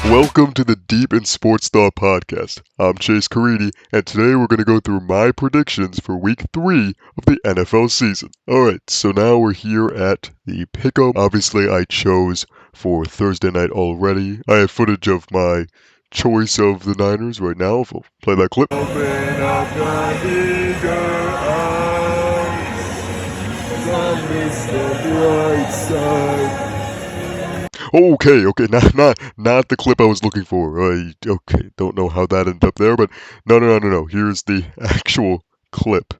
Welcome to the Deep in Sports Thought podcast. I'm Chase Caridi, and today we're going to go through my predictions for Week 3 of the NFL season. Alright, so now we're here at the pick'em. Obviously, I chose for Thursday night already. I have footage of my choice of the Niners right now. I'll play that clip. Open up the eager eyes, the bright side. Okay, not the clip I was looking for. Okay, don't know how that ended up there, but no. Here's the actual clip.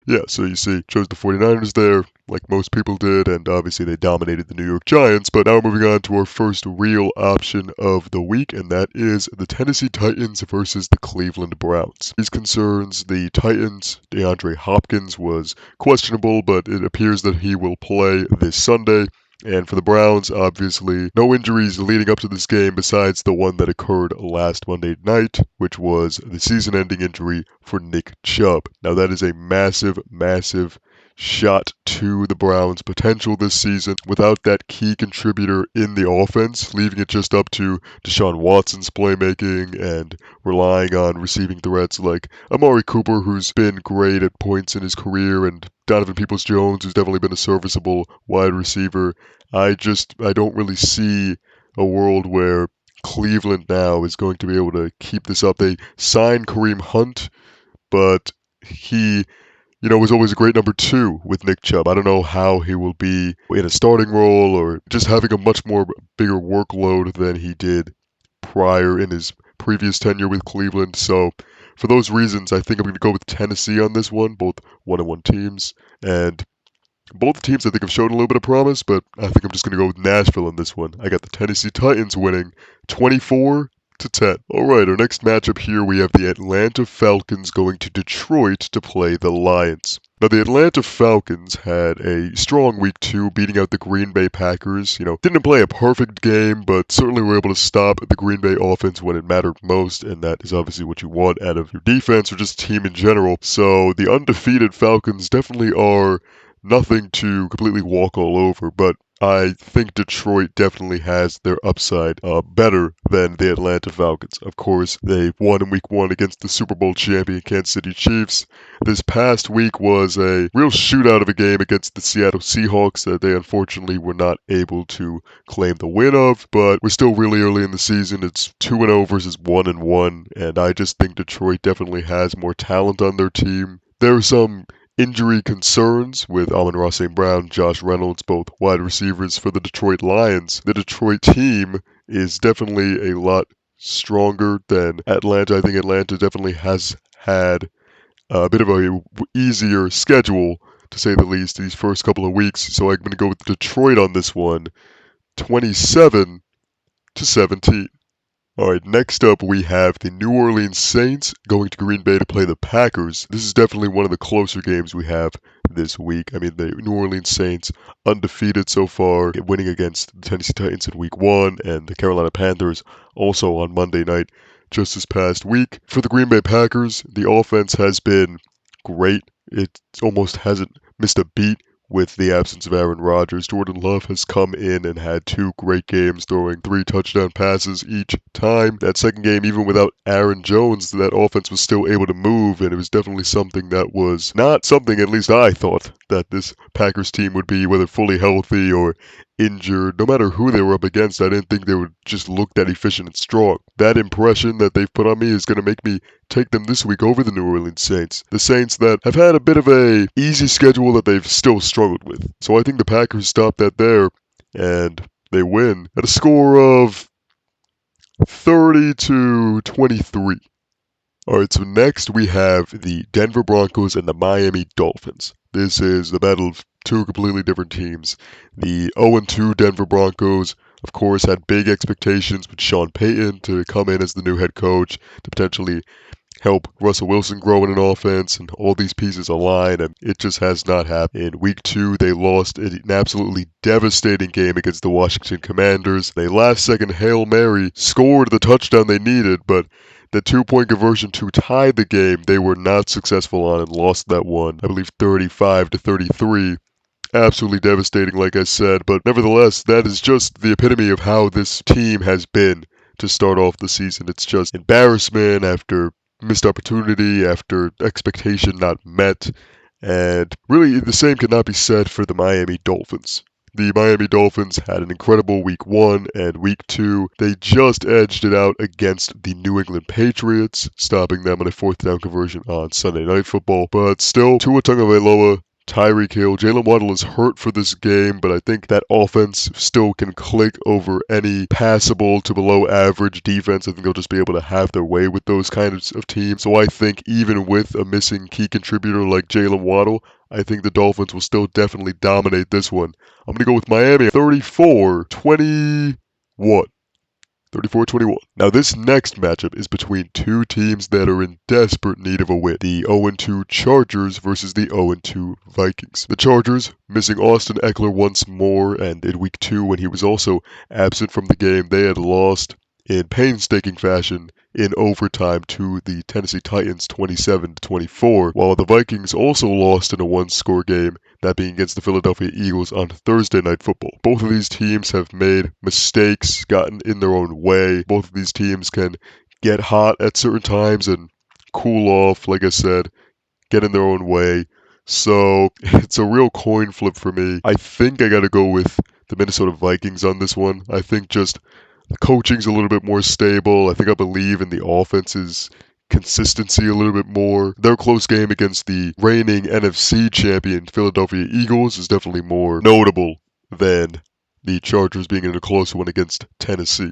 Yeah, so you see, chose the 49ers there, like most people did, and obviously they dominated the New York Giants. But now moving on to our first real option of the week, and that is the Tennessee Titans versus the Cleveland Browns. These concerns the Titans. DeAndre Hopkins was questionable, but it appears that he will play this Sunday. And for the Browns, obviously, no injuries leading up to this game besides the one that occurred last Monday night, which was the season-ending injury for Nick Chubb. Now, that is a massive shot to the Browns' potential this season without that key contributor in the offense, leaving it just up to Deshaun Watson's playmaking and relying on receiving threats like Amari Cooper, who's been great at points in his career, and Donovan Peoples-Jones, who's definitely been a serviceable wide receiver. I don't really see a world where Cleveland now is going to be able to keep this up. They signed Kareem Hunt, but he was always a great number 2 with Nick Chubb. I don't know how he will be in a starting role or just having a much more bigger workload than he did prior in his previous tenure with Cleveland. So for those reasons, I think I'm going to go with Tennessee on this one, both 1-1 teams. And both teams I think have shown a little bit of promise, but I think I'm just going to go with Nashville on this one. I got the Tennessee Titans winning 24-10. Alright, our next matchup here, we have the Atlanta Falcons going to Detroit to play the Lions. Now, the Atlanta Falcons had a strong week 2, beating out the Green Bay Packers. Didn't play a perfect game, but certainly were able to stop the Green Bay offense when it mattered most, and that is obviously what you want out of your defense or just team in general. So the undefeated Falcons definitely are nothing to completely walk all over, but I think Detroit definitely has their upside better than the Atlanta Falcons. Of course, they won in week 1 against the Super Bowl champion Kansas City Chiefs. This past week was a real shootout of a game against the Seattle Seahawks that they unfortunately were not able to claim the win of, but we're still really early in the season. It's 2-0 versus 1-1, and I just think Detroit definitely has more talent on their team. There are some injury concerns with Amon-Ra St. Brown, Josh Reynolds, both wide receivers for the Detroit Lions. The Detroit team is definitely a lot stronger than Atlanta. I think Atlanta definitely has had a bit of a easier schedule, to say the least, these first couple of weeks. So I'm going to go with Detroit on this one, 27-17. Alright, next up we have the New Orleans Saints going to Green Bay to play the Packers. This is definitely one of the closer games we have this week. I mean, the New Orleans Saints undefeated so far, winning against the Tennessee Titans in week 1 and the Carolina Panthers also on Monday night just this past week. For the Green Bay Packers, the offense has been great. It almost hasn't missed a beat. With the absence of Aaron Rodgers, Jordan Love has come in and had 2 great games, throwing 3 touchdown passes each time. That second game, even without Aaron Jones, that offense was still able to move, and it was definitely something that was not something, at least I thought, that this Packers team would be, whether fully healthy or injured. No matter who they were up against, I didn't think they would just look that efficient and strong. That impression that they've put on me is going to make me take them this week over the New Orleans Saints. The Saints that have had a bit of a easy schedule that they've still struggled with. So I think the Packers stop that there, and they win at a score of 30-23. Alright, so next we have the Denver Broncos and the Miami Dolphins. This is the battle of 2 completely different teams. The 0-2 Denver Broncos, of course, had big expectations with Sean Payton to come in as the new head coach to potentially help Russell Wilson grow in an offense and all these pieces align, and it just has not happened. In week 2, they lost an absolutely devastating game against the Washington Commanders. They last-second Hail Mary scored the touchdown they needed, but the 2-point conversion to tie the game, they were not successful on and lost that one, I believe 35-33. Absolutely devastating, like I said, but nevertheless, that is just the epitome of how this team has been to start off the season. It's just embarrassment after missed opportunity, after expectation not met, and really the same cannot be said for the Miami Dolphins. The Miami Dolphins had an incredible week 1 and week 2. They just edged it out against the New England Patriots, stopping them on a 4th down conversion on Sunday Night Football. But still, Tua Tagovailoa, Tyreek Hill, Jalen Waddle is hurt for this game, but I think that offense still can click over any passable to below average defense. I think they'll just be able to have their way with those kinds of teams. So I think even with a missing key contributor like Jalen Waddle, I think the Dolphins will still definitely dominate this one. I'm going to go with Miami 34-21. 34-21. Now this next matchup is between two teams that are in desperate need of a win. The 0-2 Chargers versus the 0-2 Vikings. The Chargers missing Austin Ekeler once more, and in week 2 when he was also absent from the game, they had lost in painstaking fashion in overtime to the Tennessee Titans 27-24, while the Vikings also lost in a one-score game, that being against the Philadelphia Eagles on Thursday Night Football. Both of these teams have made mistakes, gotten in their own way. Both of these teams can get hot at certain times and cool off, like I said, get in their own way. So it's a real coin flip for me. I think I got to go with the Minnesota Vikings on this one. I think just the coaching's a little bit more stable. I believe in the offense's consistency a little bit more. Their close game against the reigning NFC champion Philadelphia Eagles is definitely more notable than the Chargers being in a close one against Tennessee.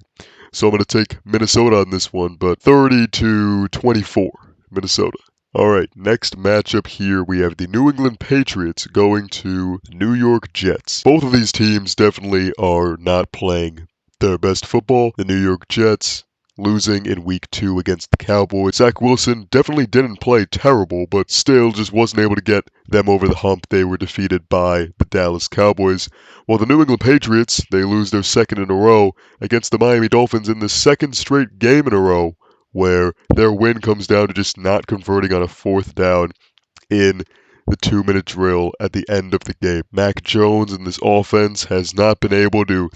So I'm going to take Minnesota on this one, but 30-24, Minnesota. All right, next matchup here, we have the New England Patriots going to New York Jets. Both of these teams definitely are not playing their best football. The New York Jets losing in week 2 against the Cowboys. Zach Wilson definitely didn't play terrible, but still just wasn't able to get them over the hump. They were defeated by the Dallas Cowboys. While the New England Patriots, they lose their second in a row against the Miami Dolphins in the second straight game in a row, where their win comes down to just not converting on a 4th down in the 2-minute drill at the end of the game. Mac Jones and this offense has not been able to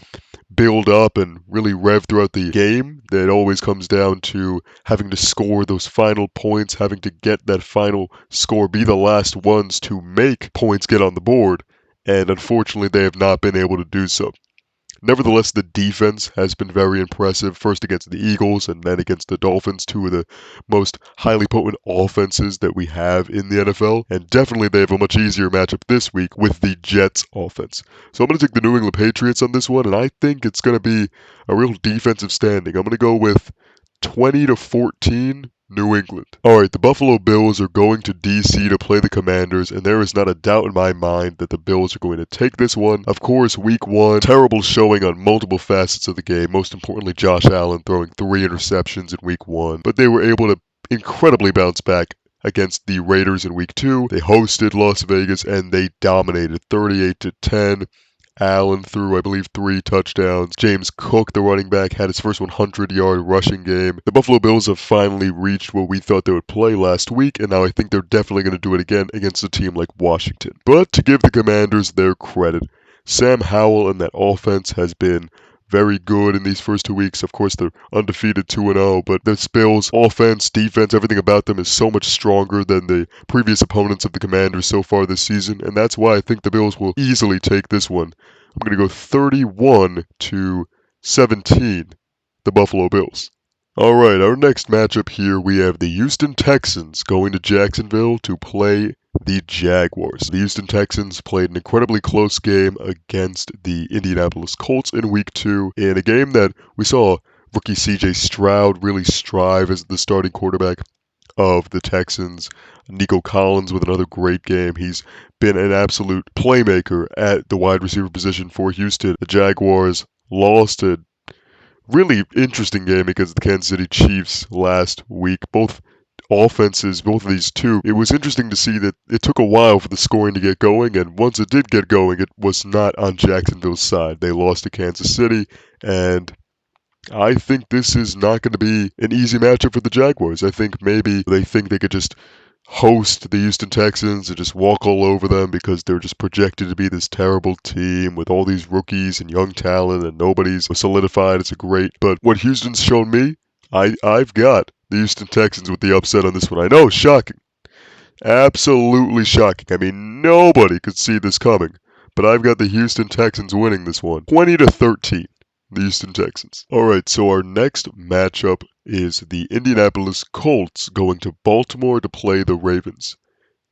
build up and really rev throughout the game. It always comes down to having to score those final points, having to get that final score, be the last ones to make points get on the board, and unfortunately they have not been able to do so. Nevertheless, the defense has been very impressive, first against the Eagles and then against the Dolphins, two of the most highly potent offenses that we have in the NFL, and definitely they have a much easier matchup this week with the Jets offense. So I'm going to take the New England Patriots on this one, and I think it's going to be a real defensive standing. I'm going to go with 20-14 New England. Alright, the Buffalo Bills are going to DC to play the Commanders, and there is not a doubt in my mind that the Bills are going to take this one. Of course, week 1, terrible showing on multiple facets of the game, most importantly Josh Allen throwing 3 interceptions in week 1, but they were able to incredibly bounce back against the Raiders in week 2. They hosted Las Vegas and they dominated 38-10. Allen threw, I believe, 3 touchdowns. James Cook, the running back, had his first 100-yard rushing game. The Buffalo Bills have finally reached what we thought they would play last week, and now I think they're definitely going to do it again against a team like Washington. But to give the Commanders their credit, Sam Howell and that offense has been very good in these first 2 weeks. Of course, they're undefeated 2-0, but the Bills' offense, defense, everything about them is so much stronger than the previous opponents of the Commanders so far this season, and that's why I think the Bills will easily take this one. I'm going to go 31-17, the Buffalo Bills. All right, our next matchup here, we have the Houston Texans going to Jacksonville to play the Jaguars. The Houston Texans played an incredibly close game against the Indianapolis Colts in week 2, in a game that we saw rookie CJ Stroud really strive as the starting quarterback of the Texans. Nico Collins with another great game. He's been an absolute playmaker at the wide receiver position for Houston. The Jaguars lost a really interesting game against the Kansas City Chiefs last week. Both offenses, both of these two, it was interesting to see that it took a while for the scoring to get going, and once it did get going, it was not on Jacksonville's side. They lost to Kansas City, and I think this is not going to be an easy matchup for the Jaguars. I think maybe they think they could just host the Houston Texans and just walk all over them because they're just projected to be this terrible team with all these rookies and young talent and nobody's solidified as a great. But what Houston's shown me, I've got the Houston Texans with the upset on this one. I know, shocking. Absolutely shocking. I mean, nobody could see this coming. But I've got the Houston Texans winning this one. 20-13. The Houston Texans. Alright, so our next matchup is the Indianapolis Colts going to Baltimore to play the Ravens.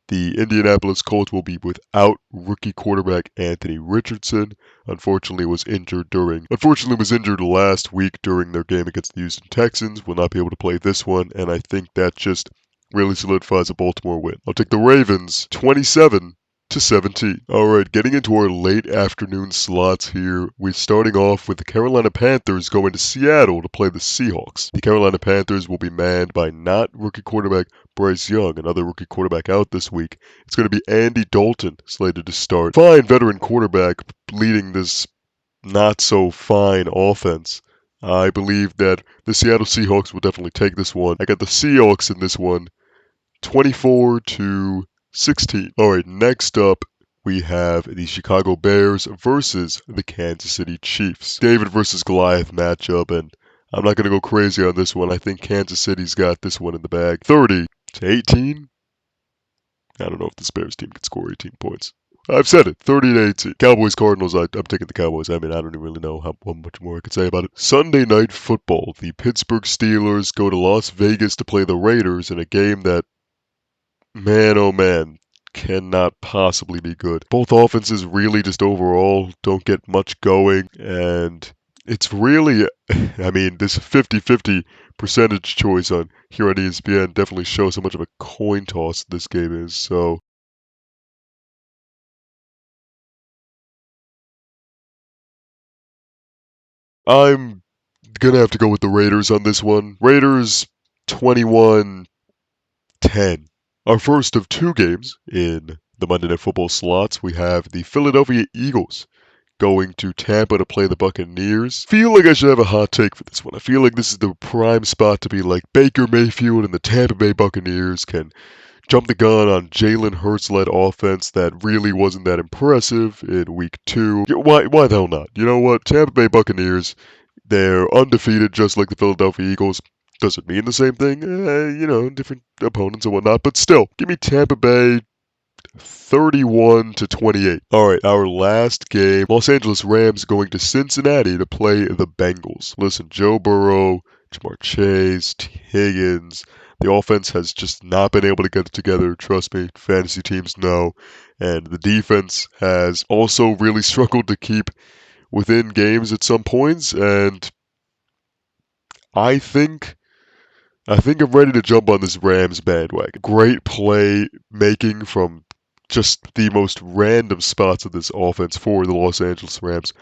The Indianapolis Colts will be without rookie quarterback Anthony Richardson. Unfortunately was injured last week during their game against the Houston Texans. Will not be able to play this one, and I think that just really solidifies a Baltimore win. I'll take the Ravens 27-17. Alright, getting into our late afternoon slots here, we're starting off with the Carolina Panthers going to Seattle to play the Seahawks. The Carolina Panthers will be manned by not rookie quarterback Bryce Young, another rookie quarterback out this week. It's going to be Andy Dalton slated to start. Fine veteran quarterback leading this not so fine offense. I believe that the Seattle Seahawks will definitely take this one. I got the Seahawks in this one, 24-16. Alright, next up, we have the Chicago Bears versus the Kansas City Chiefs. David versus Goliath matchup, and I'm not going to go crazy on this one. I think Kansas City's got this one in the bag. 30-18. I don't know if this Bears team can score 18 points. I've said it, 30-18. Cowboys, Cardinals, I'm taking the Cowboys. I mean, I don't even really know how much more I could say about it. Sunday Night Football. The Pittsburgh Steelers go to Las Vegas to play the Raiders in a game that, man, oh man, cannot possibly be good. Both offenses really just overall don't get much going, and it's really, I mean, this 50-50 percentage choice on here on ESPN definitely shows how much of a coin toss this game is, so I'm gonna have to go with the Raiders on this one. Raiders 21-10. Our first of two games in the Monday Night Football slots, we have the Philadelphia Eagles going to Tampa to play the Buccaneers. Feel like I should have a hot take for this one. I feel like this is the prime spot to be like Baker Mayfield and the Tampa Bay Buccaneers can jump the gun on Jalen Hurts-led offense that really wasn't that impressive in week 2. Why the hell not? You know what? Tampa Bay Buccaneers, they're undefeated just like the Philadelphia Eagles. Doesn't mean the same thing, different opponents and whatnot, but still, give me Tampa Bay 31-28. Alright, our last game, Los Angeles Rams going to Cincinnati to play the Bengals. Listen, Joe Burrow, Jamar Chase, T. Higgins, the offense has just not been able to get it together, trust me, fantasy teams know, and the defense has also really struggled to keep within games at some points, and I think I'm ready to jump on this Rams bandwagon. Great play making from just the most random spots of this offense for the Los Angeles Rams.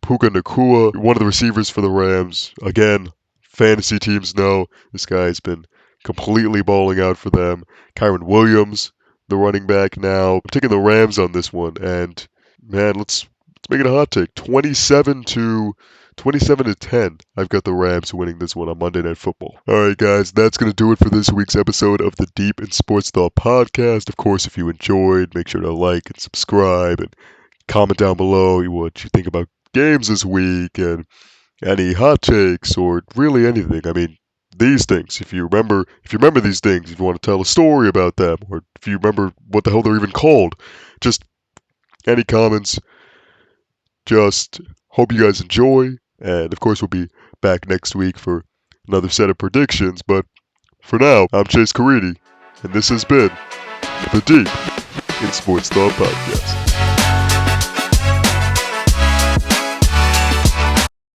Puka Nacua, one of the receivers for the Rams. Again, fantasy teams know this guy's been completely balling out for them. Kyron Williams, the running back now. I'm taking the Rams on this one, and man, let's make it a hot take. 27-10. I've got the Rams winning this one on Monday Night Football. Alright guys, that's going to do it for this week's episode of the Deep in Sports Thought podcast. Of course, if you enjoyed, make sure to like and subscribe and comment down below what you think about games this week and any hot takes or really anything. I mean, these things, if you remember these things, if you want to tell a story about them, or if you remember what the hell they're even called, just any comments. Just hope you guys enjoy. And of course, we'll be back next week for another set of predictions. But for now, I'm Chase Caridi, and this has been the Deep in Sports Thought Podcast.